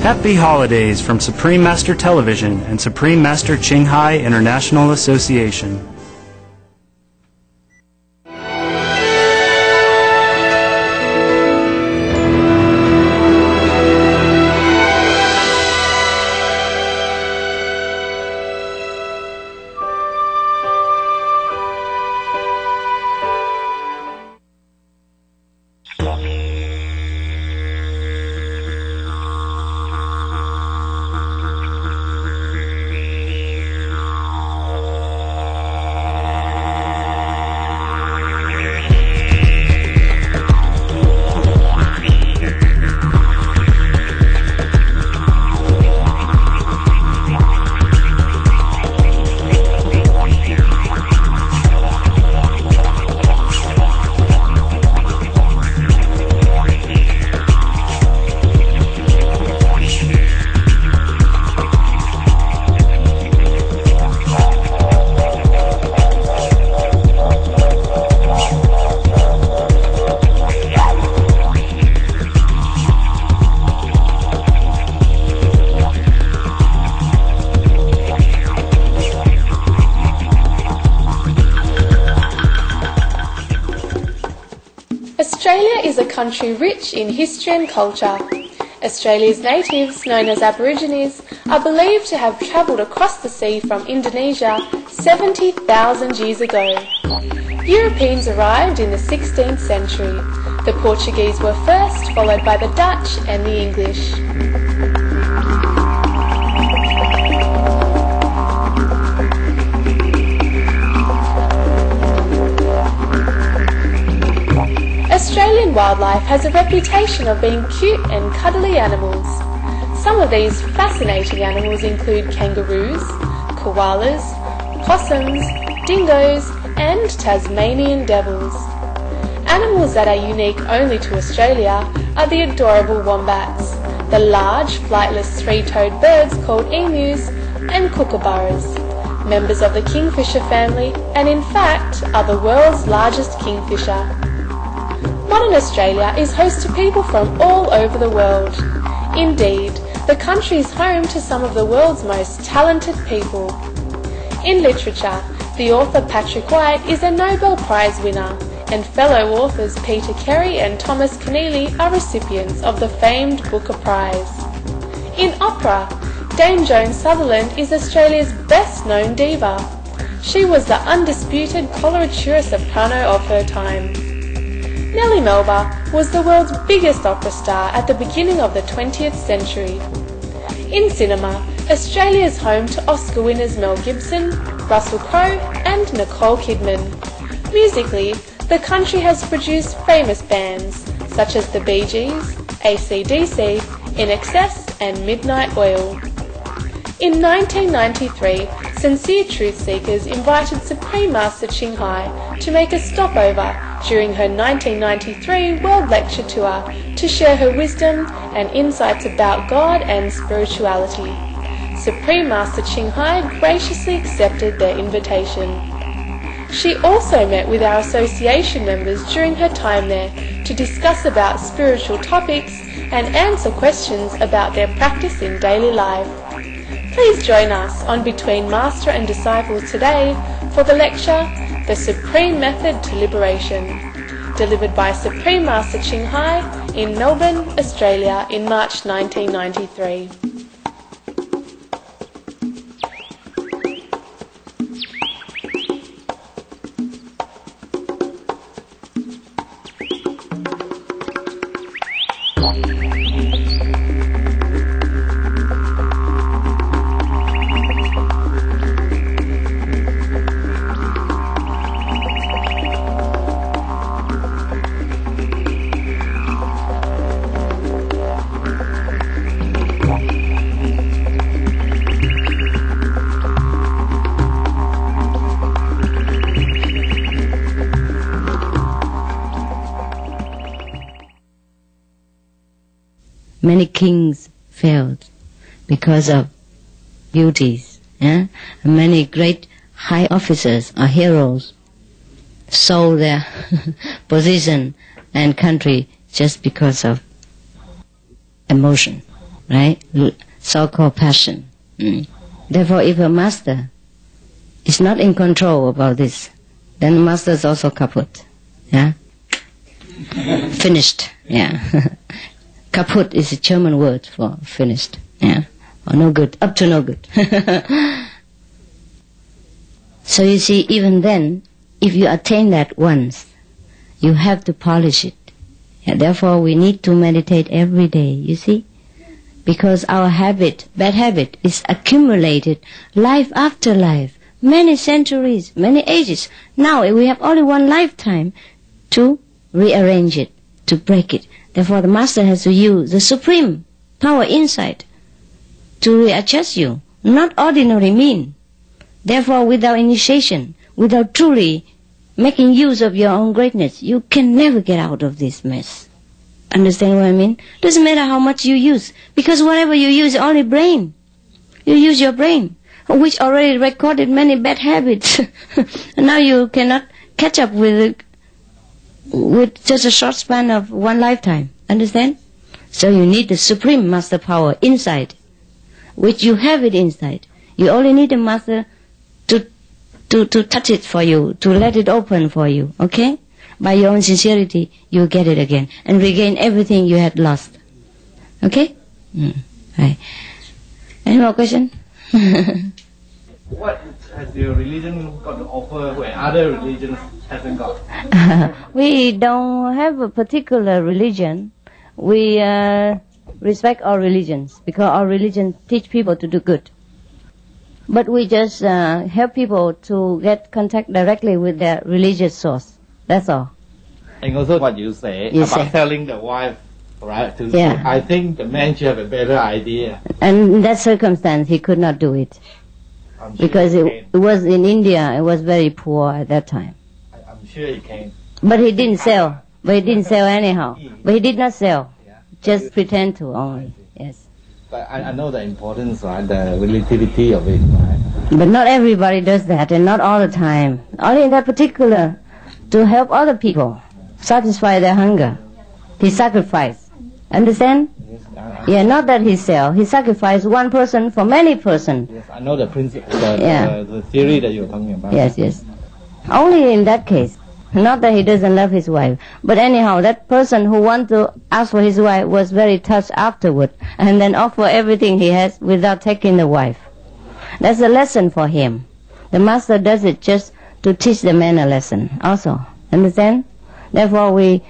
Happy holidays from Supreme Master Television and Supreme Master CHINGHAI International Association. Australia is a country rich in history and culture. Australia's natives, known as Aborigines, are believed to have travelled across the sea from Indonesia 70,000 years ago. Europeans arrived in the 16th century. The Portuguese were first, followed by the Dutch and the English. Australian wildlife has a reputation of being cute and cuddly animals. Some of these fascinating animals include kangaroos, koalas, possums, dingoes, and Tasmanian devils. Animals that are unique only to Australia are the adorable wombats, the large flightless three-toed birds called emus, and kookaburras, members of the kingfisher family, and in fact are the world's largest kingfisher. Modern Australia is host to people from all over the world. Indeed, the country is home to some of the world's most talented people. In literature, the author Patrick White is a Nobel Prize winner, and fellow authors Peter Carey and Thomas Keneally are recipients of the famed Booker Prize. In opera, Dame Joan Sutherland is Australia's best-known diva. She was the undisputed coloratura soprano of her time. Nellie Melba was the world's biggest opera star at the beginning of the 20th century. In cinema, Australia is home to Oscar winners Mel Gibson, Russell Crowe and Nicole Kidman. Musically, the country has produced famous bands such as the Bee Gees, AC/DC, INXS and Midnight Oil. In 1993, Sincere Truth Seekers invited Supreme Master CHINGHAI to make a stopover during her 1993 World Lecture Tour to share her wisdom and insights about God and spirituality. Supreme Master CHINGHAI graciously accepted their invitation. She also met with our association members during her time there to discuss about spiritual topics and answer questions about their practice in daily life. Please join us on Between Master and Disciples today for the lecture, The Supreme Method to Liberation, delivered by Supreme Master CHINGHAI in Melbourne, Australia in March 1993. Many kings failed because of beauties. And many great high officers or heroes sold their position and country just because of emotion. right? So-called passion. Therefore, if a master is not in control about this, then the master is also kaput. Yeah? Finished. Yeah. Kaput is a German word for finished. Yeah. Or no good. Up to no good. So you see, even then, if you attain that once, you have to polish it. Yeah, therefore, we need to meditate every day, you see? Because our habit, bad habit, is accumulated life after life, many centuries, many ages. Now we have only one lifetime to rearrange it, to break it. Therefore, the master has to use the supreme power inside to readjust you, not ordinary mean. Therefore, without initiation, without truly making use of your own greatness, you can never get out of this mess. Understand what I mean? Doesn't matter how much you use, because whatever you use is only brain. You use your brain, which already recorded many bad habits. And now you cannot catch up with just a short span of one lifetime. Understand? So you need the supreme master power inside, which you have it inside. You only need a master to touch it for you, to let it open for you, okay? By your own sincerity, you get it again and regain everything you had lost. Okay? Right. Any more question? What has your religion got to offer where other religions hasn't got? We don't have a particular religion. We respect all religions because all religions teach people to do good. But we just help people to get contact directly with their religious source. That's all. And also what you say about telling the wife, right? I think the man should have a better idea. And in that circumstance, he could not do it. Because it was in India, it was very poor at that time. I'm sure he can. But he didn't sell. But he didn't sell anyhow. But he did not sell. Just pretend to only. Yes. But I know the importance, right? The relativity of it, right? But not everybody does that, and not all the time. Only in that particular, to help other people, satisfy their hunger. He sacrificed. Understand? Yes, not that he sell. He sacrificed one person for many persons. Yes, I know the principle, the theory that you're talking about. Yes. Only in that case. Not that he doesn't love his wife. But anyhow, that person who wanted to ask for his wife was very touched afterward, and then offer everything he has without taking the wife. That's a lesson for him. The master does it just to teach the man a lesson also. Understand? Therefore, we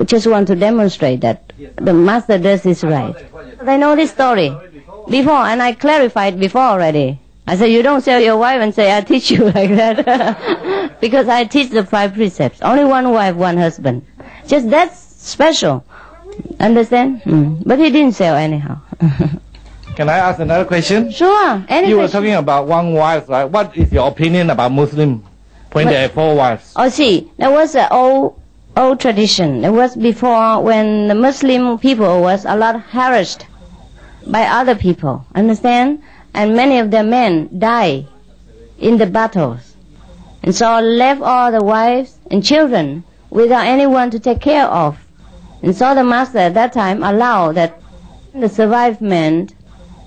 just want to demonstrate that the master does this right. I know this story before, and I clarified before already. I said, you don't sell your wife and say, I teach you like that. Because I teach the 5 precepts. Only one wife, one husband. Just that's special. Understand? But he didn't sell anyhow. Can I ask another question? Sure. Any You were talking about one wife, right? What is your opinion about Muslim when they have 4 wives? Oh, see, there was an old tradition. It was before when the Muslim people was a lot harassed by other people. Understand? And many of their men die in the battles. And so left all the wives and children without anyone to take care of. And so the master at that time allowed that the survived men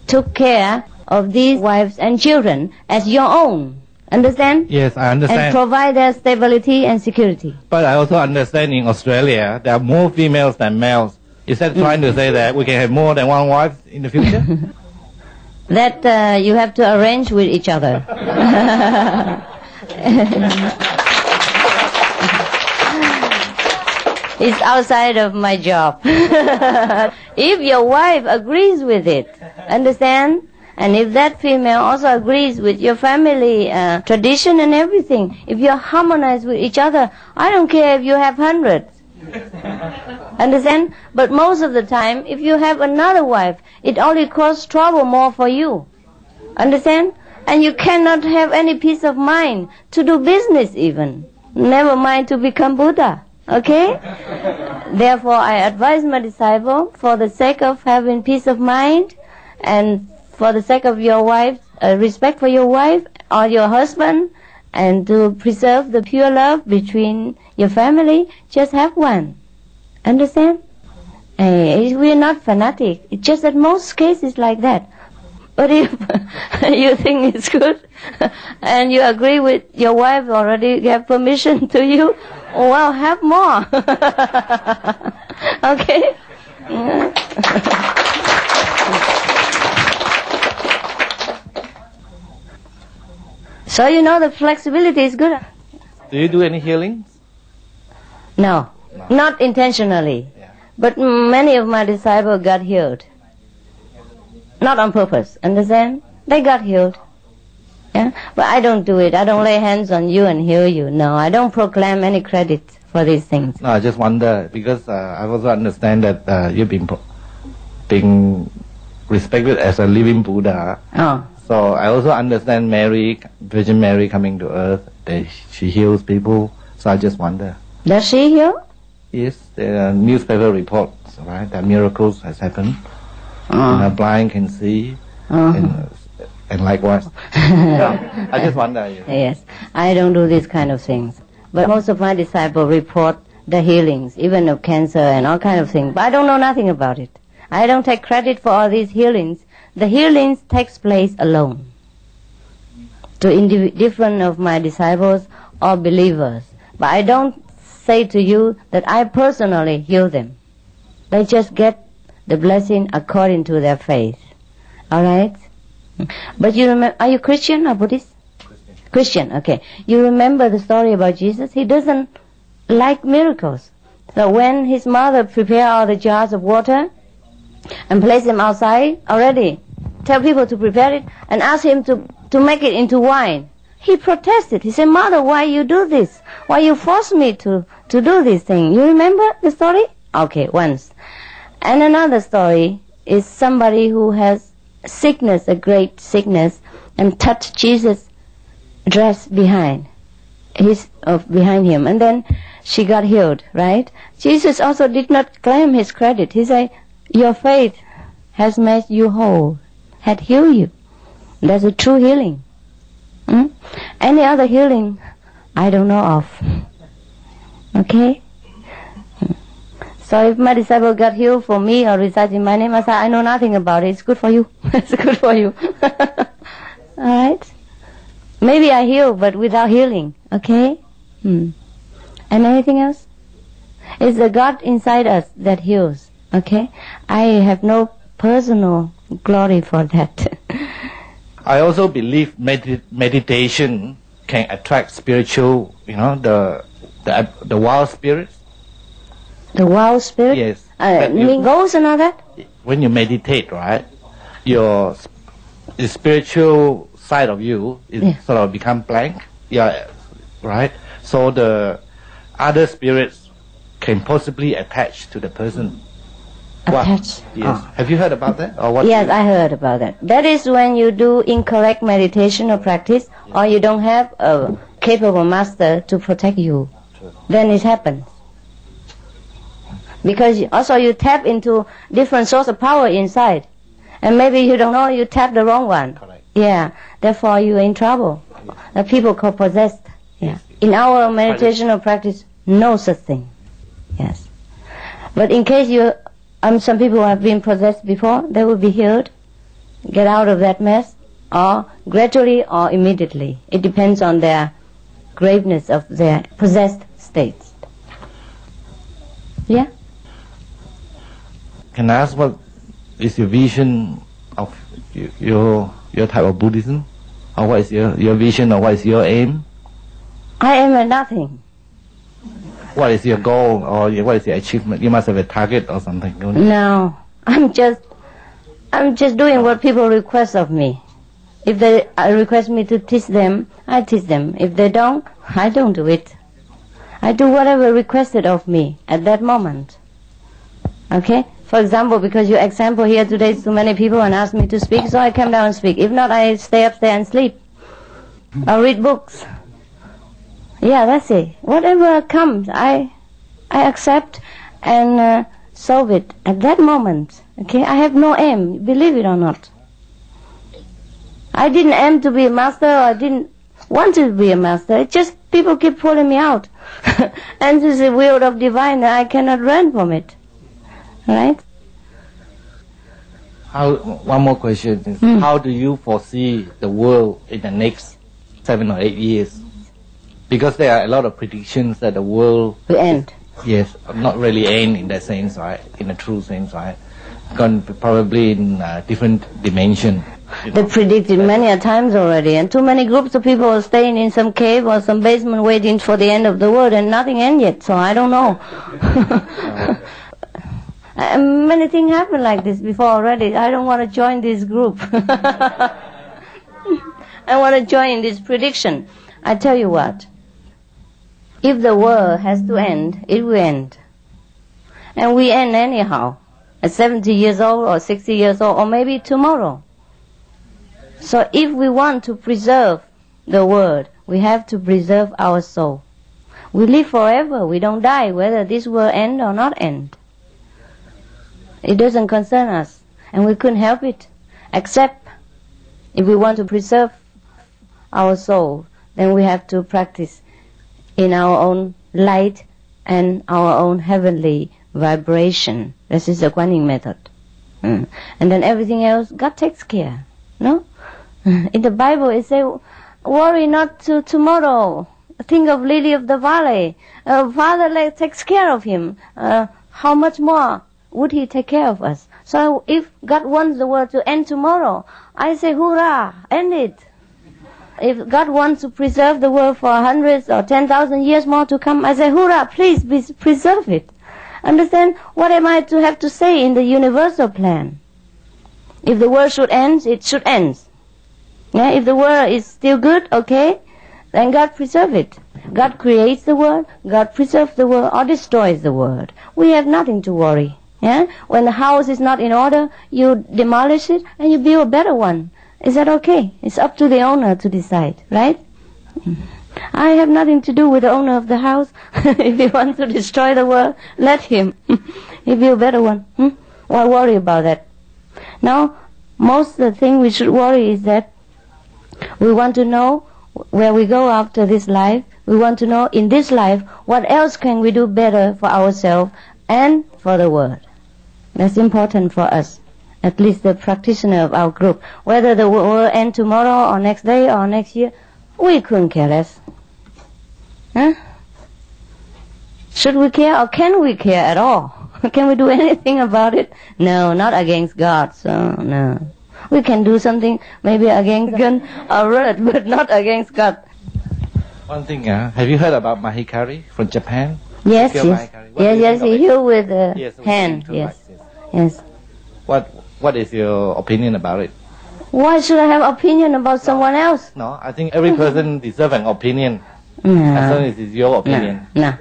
took care of these wives and children as your own. Understand? Yes, I understand. And provide their stability and security. But I also understand in Australia there are more females than males. Is that trying to say that we can have more than one wife in the future? That you have to arrange with each other. It's outside of my job. If your wife agrees with it, understand? And if that female also agrees with your family tradition and everything, if you harmonize with each other, I don't care if you have hundreds. Understand? But most of the time, if you have another wife, it only causes trouble more for you. Understand? And you cannot have any peace of mind to do business even. Never mind to become Buddha. Okay? Therefore, I advise my disciple, for the sake of having peace of mind, and for the sake of your wife, respect for your wife or your husband, and to preserve the pure love between your family, just have one. Understand? We are not fanatic. It's just that most cases like that. But if you think it's good and you agree with your wife already gave permission to you, well, have more. Okay? So you know the flexibility is good. Do you do any healings? No, not intentionally. Yeah. But many of my disciples got healed. Not on purpose, understand? They got healed. Yeah? But I don't do it. I don't lay hands on you and heal you. No, I don't proclaim any credit for these things. No, I just wonder, because I also understand that you've been respected as a living Buddha. Oh. So I also understand Mary, Virgin Mary coming to earth, that she heals people. So I just wonder. Does she heal? Yes, there are newspaper reports, right, that miracles has happened. And a blind can see, and likewise. So, I just wonder. Yes, I don't do these kind of things. But most of my disciples report the healings, even of cancer and all kind of things. But I don't know nothing about it. I don't take credit for all these healings. The healings takes place alone to different of my disciples or believers. But I don't say to you that I personally heal them. They just get the blessing according to their faith. All right? But you remember, are you Christian or Buddhist? Christian, okay. You remember the story about Jesus? He doesn't like miracles. So when his mother prepared all the jars of water and placed them outside already, tell people to prepare it and ask him to make it into wine, he protested. He said, "Mother, why you do this? Why you force me to do this thing?" You remember the story? Okay, once. And another story is somebody who has sickness, a great sickness, and touched Jesus' dress behind him, and then she got healed, right? Jesus also did not claim his credit. He said, "Your faith has made you whole, had healed you." That's a true healing. Any other healing, I don't know of. Okay? So if my disciple got healed for me or reciting my name, I say, "I know nothing about it. It's good for you." It's good for you. Alright? Maybe I heal, but without healing. Okay? And anything else? It's the God inside us that heals. Okay? I have no personal glory for that. I also believe meditation can attract spiritual, the wild spirits. The wild spirit? Yes. You mean ghosts and all that? When you meditate, right, the spiritual side of you is sort of become blank. Yeah, right? So the other spirits can possibly attach to the person. Attach? Yes. Oh. Have you heard about that? Or what? Yes, I heard about that. That is when you do incorrect meditation or practice, or you don't have a capable master to protect you. True. Then it happens. Because also you tap into different source of power inside. And maybe you don't know, you tap the wrong one. Correct. Yeah. Therefore you are in trouble. The people call possessed. Yeah. In our meditation or practice, no such thing. Yes. But in case some people who have been possessed before, they will be healed, get out of that mess, or gradually or immediately. It depends on their graveness of their possessed states. Yeah? Can I ask what is your vision of your type of Buddhism? Or what is your vision, or what is your aim? I aim at nothing. What is your goal, or what is your achievement? You must have a target or something, don't you? No. I'm just doing what people request of me. If they request me to teach them, I teach them. If they don't, I don't do it. I do whatever requested of me at that moment. Okay? For example, because your example here today is too many people and asked me to speak, so I come down and speak. If not, I stay upstairs and sleep. Or read books. Yeah, that's it. Whatever comes, I accept and solve it at that moment. Okay? I have no aim, believe it or not. I didn't aim to be a master, or I didn't want to be a master. It's just people keep pulling me out. And this is the will of divine, and I cannot run from it. Right? One more question is, how do you foresee the world in the next 7 or 8 years? Because there are a lot of predictions that the world will end. Yes, not really end in that sense, right? In a true sense, right? Going probably in a different dimension. They predicted many a times already, and too many groups of people are staying in some cave or some basement waiting for the end of the world, and nothing end yet. So I don't know. Many things happen like this before already. I don't want to join this group. I want to join this prediction. I tell you what. If the world has to end, it will end. And we end anyhow. At 70 years old or 60 years old or maybe tomorrow. So if we want to preserve the world, we have to preserve our soul. We live forever. We don't die whether this will end or not end. It doesn't concern us. And we couldn't help it. Except if we want to preserve our soul, then we have to practice in our own light and our own heavenly vibration. This is the Guan Yin method. And then everything else, God takes care. No? In the Bible it says, worry not to tomorrow. Think of lily of the valley. Father takes care of him. How much more would he take care of us? So if God wants the world to end tomorrow, I say, hoorah, end it. If God wants to preserve the world for hundreds or 10,000 years more to come, I say, hoorah, please preserve it. Understand? What am I to have to say in the universal plan? If the world should end, it should end. Yeah, if the world is still good, okay, then God preserve it. God creates the world, God preserves the world, or destroys the world. We have nothing to worry. Yeah? When the house is not in order, you demolish it and you build a better one. Is that okay? It's up to the owner to decide, right? I have nothing to do with the owner of the house. If he wants to destroy the world, let him. He build a better one. Why worry about that? Now, most of the thing we should worry is that we want to know where we go after this life. We want to know in this life what else can we do better for ourselves and for the world. That's important for us. At least the practitioner of our group. Whether the world will end tomorrow or next day or next year, we couldn't care less. Huh? Should we care or can we care at all? Can we do anything about it? No, not against God, so no. We can do something maybe against gun or red, but not against God. One thing, have you heard about Mahikari from Japan? Yes, yes, he healed with the hand, yes. Yes. What is your opinion about it? Why should I have opinion about someone else? No, I think every person deserves an opinion. No. As long as it's your opinion. No.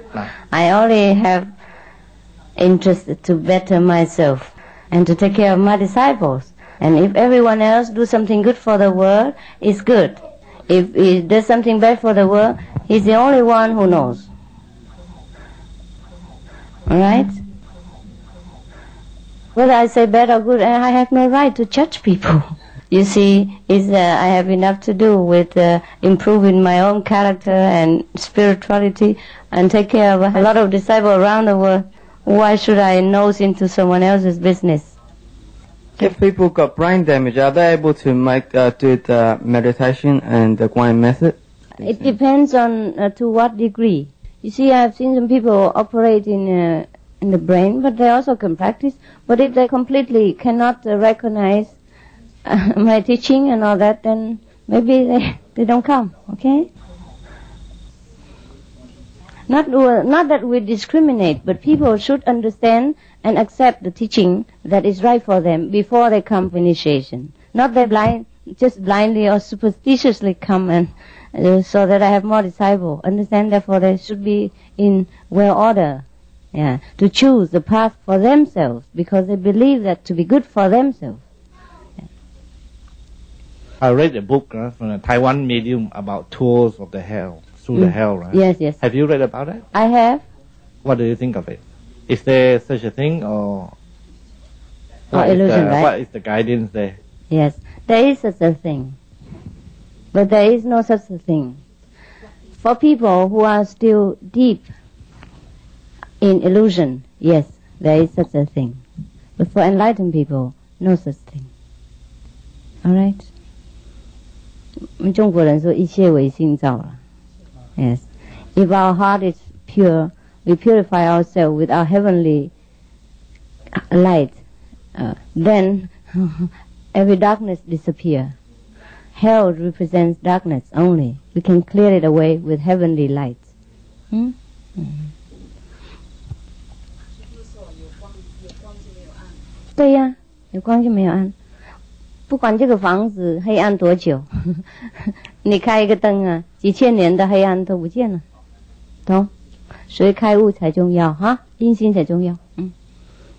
I only have interest to better myself and to take care of my disciples. And if everyone else do something good for the world, it's good. If he does something bad for the world, he's the only one who knows. Alright? Whether I say bad or good, I have no right to judge people. You see, I have enough to do with improving my own character and spirituality and take care of a lot of disciples around the world. Why should I nose into someone else's business? If people got brain damage, are they able to do the meditation and the Guan Yin method? It depends on to what degree. You see, I've seen some people operate in the brain, but they also can practice. But if they completely cannot recognize my teaching and all that, then maybe they don't come, okay? Not that we discriminate, but people should understand and accept the teaching that is right for them before they come for initiation. Not that just blindly or superstitiously come and so that I have more disciples. Understand, therefore they should be in well order. Yeah, to choose the path for themselves because they believe that to be good for themselves. Yeah. I read a book from a Taiwan medium about tours of the hell, through the hell, right? Yes. Have you read about it? I have. What do you think of it? Is there such a thing or illusion, right? What is the guidance there? Yes, there is such a thing. But there is no such a thing. For people who are still deep in illusion, yes, there is such a thing. But for enlightened people, no such thing. Alright? 中国人说一切唯心造了。Yes. If our heart is pure, we purify ourselves with our heavenly light, then every darkness disappears. Hell represents darkness only. We can clear it away with heavenly light. 对呀，有光就没有暗。不管这个房子黑暗多久，你开一个灯啊，几千年的黑暗都不见了，懂？所以开悟才重要哈，阴心才重要。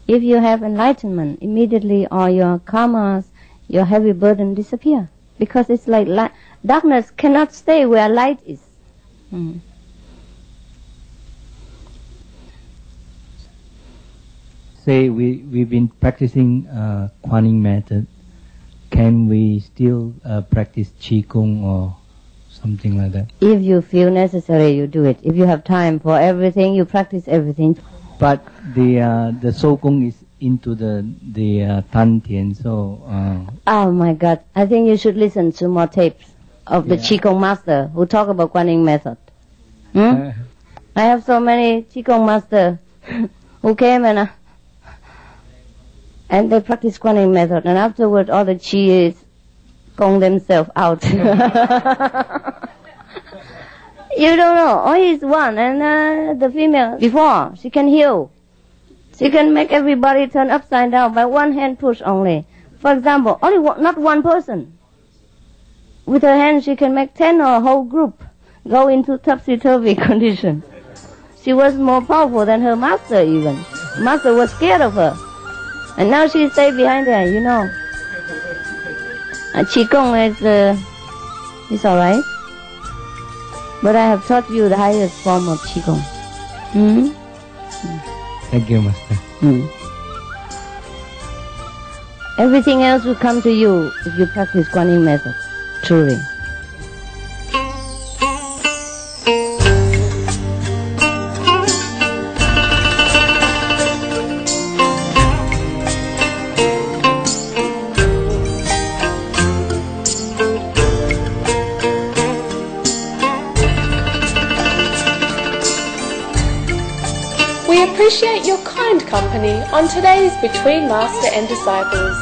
If you have enlightenment, immediately all your karmas, your heavy burden disappear. Because it's like light. Darkness cannot stay where light is. Say we've been practicing Quanning method. Can we still practice Qigong or something like that? If you feel necessary, you do it. If you have time for everything, you practice everything. But the Shou Gong is into the Tan Tian, so... Oh my God! I think you should listen to more tapes of the Qigong master who talk about Quanning method. I have so many Qigong master who came and they practice Quanning method, and afterward all the Qi is gong themselves out. You don't know. Only is one, and the female before she can heal. She can make everybody turn upside down by one hand push only. For example, only not one person. With her hand she can make 10 or a whole group go into topsy-turvy condition. She was more powerful than her master even. Master was scared of her. And now she stayed behind there, you know. Qigong is alright. But I have taught you the highest form of Qigong. Thank you, Master. Everything else will come to you if you practice Quanning method, truly. We appreciate your kind company on today's Between Master and Disciples.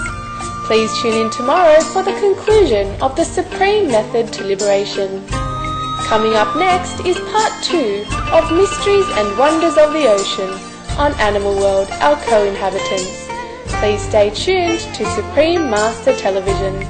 Please tune in tomorrow for the conclusion of the Supreme Method to Liberation. Coming up next is part 2 of Mysteries and Wonders of the Ocean on Animal World, Our Co-Inhabitants. Please stay tuned to Supreme Master Television.